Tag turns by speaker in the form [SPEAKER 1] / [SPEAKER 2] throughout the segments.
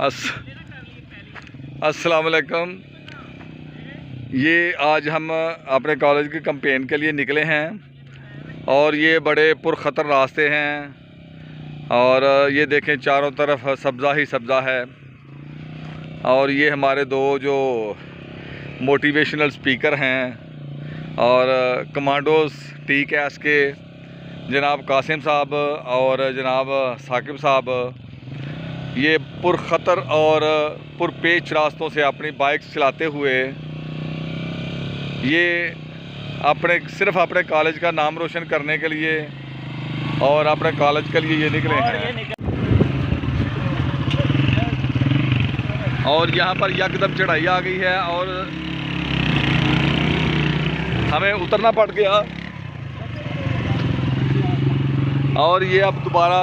[SPEAKER 1] अस्सलाम वालेकुम। ये आज हम अपने कॉलेज की कैंपेन के लिए निकले हैं और ये बड़े पुरख़तर रास्ते हैं और ये देखें चारों तरफ सब्ज़ा ही सब्ज़ा है। और ये हमारे दो जो मोटिवेशनल स्पीकर हैं और कमांडोज टी कैस के जनाब कासिम साहब और जनाब साकिब साहब, ये पुरख़तर और पुरपेच रास्तों से अपनी बाइक चलाते हुए ये सिर्फ़ अपने कॉलेज का नाम रोशन करने के लिए और अपने कॉलेज के लिए ये निकले हैं। और यहाँ पर यकदम चढ़ाई आ गई है और हमें उतरना पड़ गया और ये अब दोबारा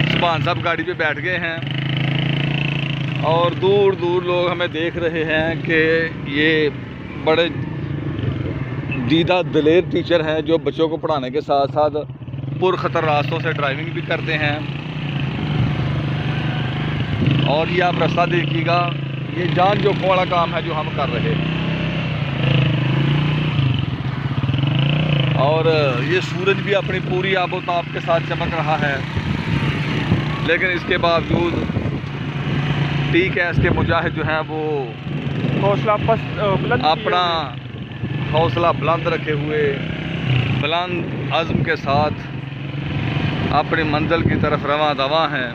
[SPEAKER 1] सुभान साहब गाड़ी पे बैठ गए हैं और दूर दूर लोग हमें देख रहे हैं कि ये बड़े दीदा दिलेर टीचर हैं जो बच्चों को पढ़ाने के साथ साथ पुरख़तर रास्तों से ड्राइविंग भी करते हैं। और ये आप रास्ता देखिएगा, ये जान जोखों वाला काम है जो हम कर रहे हैं। और ये सूरज भी अपनी पूरी आबोताब के साथ चमक रहा है, लेकिन इसके बावजूद टी कैस के मुजाहिद जो हैं वो अपना हौसला बुलंद रखे हुए बुलंद अज़्म के साथ अपनी मंजिल की तरफ रवां दवां हैं।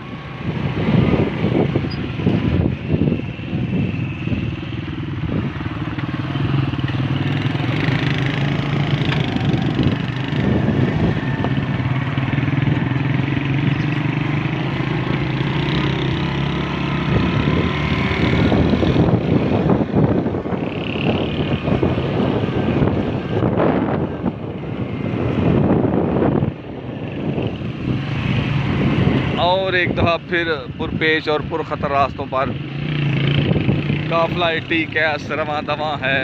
[SPEAKER 1] और एक दफ़ा फिर पुरपेच और पुरख़तर रास्तों पर काफ़िला टी कैस रवां दवां है।